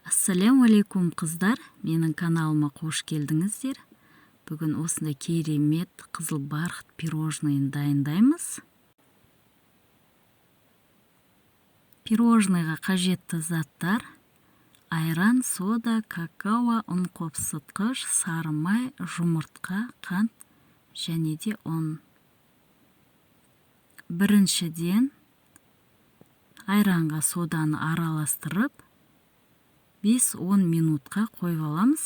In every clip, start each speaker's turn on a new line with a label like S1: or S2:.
S1: Ассаляму алейкум қыздар, менің каналыма қош келдіңіздер. Бүгін осындай керемет қызыл барқыт пирожныйын дайындаймыз. Пирожныйға қажетті заттар: айран, сода, какао, ұн қопсытқыш, сары май, жұмыртқа, қант және де ұн. Біріншіден айранға соданы араластырып 5-10 минутқа қойып аламыз.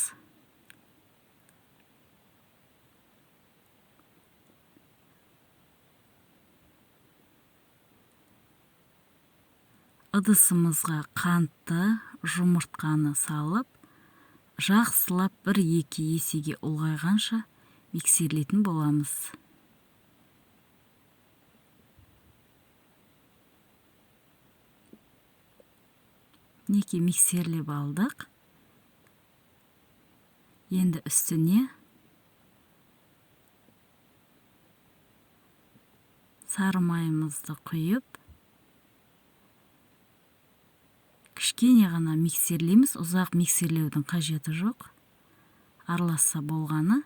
S1: Ыдысымызға қантты, жұмыртқаны салып, жақсылап 1-2 есеге ұлғайғанша миксерлейтін боламыз. Неке миксерлеп алдық. Енді үстіне сары майымызды құйып, кішкене ғана миксерлейміз, ұзақ миксерлеудің қажеті жоқ. Араласса болғаны.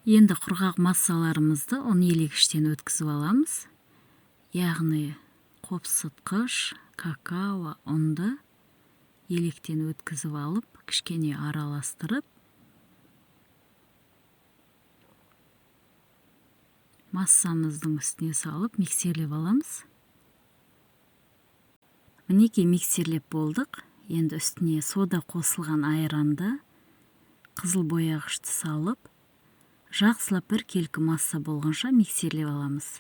S1: Енді құрғақ массаларымызды ұн елегіштен өткізіп аламыз. Яғни қопсытқыш, какао, ұнды електен өткізіп алып, кішкене араластырып, массамыздың үстіне салып миксерлеп аламыз. Мінеки миксерлеп болдық. Енді үстіне сода қосылған айранды, қызыл бояғышты салып, жақсылап бір келкі масса болғанша миксерлеп аламыз.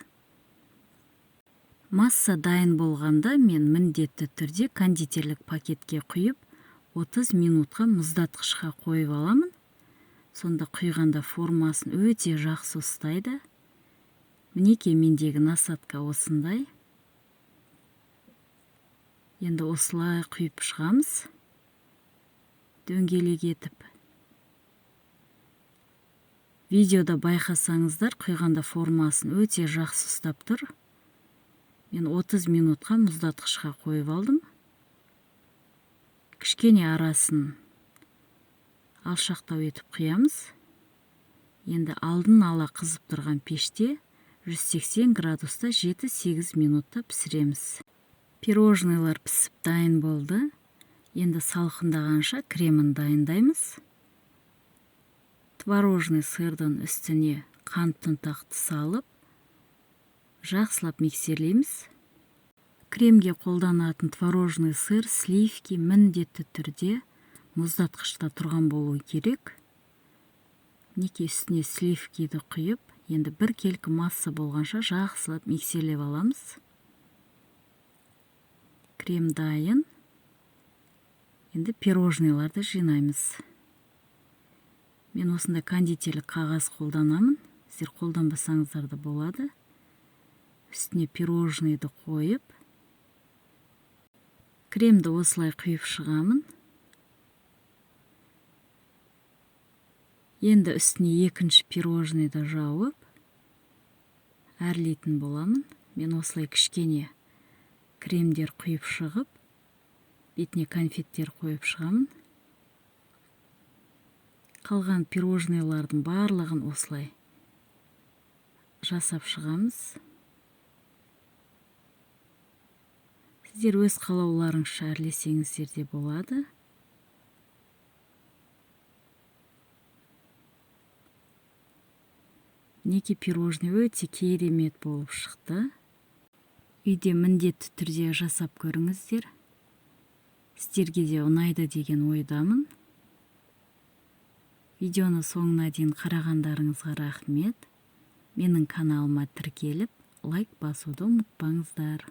S1: Масса дайын болғанда мен міндетті түрде кондитерлік пакетке құйып, 30 минутқа мұздатқышқа қойып аламын. Сонда құйғанда формасын өте жақсы ұстайды. Мінеки мендегі насадка осындай. Енді осылай құйып шығамыз, дөңгелек етіп. Видеода байқасаңыздар, құйғанда формасын өте жақсы ұстап тұр. Мен 30 минутқа мұздатқышқа қойып алдым. Кішкене арасын алшақтау етіп құямыз. Енді алдын ала қызып тұрған пеште 180 градуста 7-8 минутта пісіреміз. Пирожныйлар пісіп дайын болды. Енді салқындағанша кремін дайындаймыз. Творожный сырдың үстіне қант ұнтақты салып, жақсылап миксерлейміз. Кремге қолданатын творожный сыр, сливки міндетті түрде мұздатқышта тұрған болуы керек. Неке үстіне сливкиді құйып, енді бір келкі масса болғанша жақсылап миксерлеп аламыз. Крем дайын. Енді пирожныйларды жинаймыз. Мен осындай кондитерлік қағаз қолданамын. Сіздер қолданбасаңыздар да болады. Үстіне пирожныйды қойып, кремді осылай құйып шығамын. Енді үстіне екінші пирожныйды жауып, әрлейтін боламын. Мен осылай кішкене кремдер құйып шығып, бетіне конфеттер қойып шығамын. Қалған пирожныйлардың барлығын осылай жасап шығамыз. Сіздер өз қалауларыңызша әрлесеңіздер де болады. Неке пирожный өте керемет болып шықты. Үйде міндетті түрде жасап көріңіздер. Сіздерге де ұнайды деген ойдамын. Видеоны соңына дейін қарағандарыңызға рахмет. Менің каналыма тіркеліп, лайк басуды ұмытпаңыздар.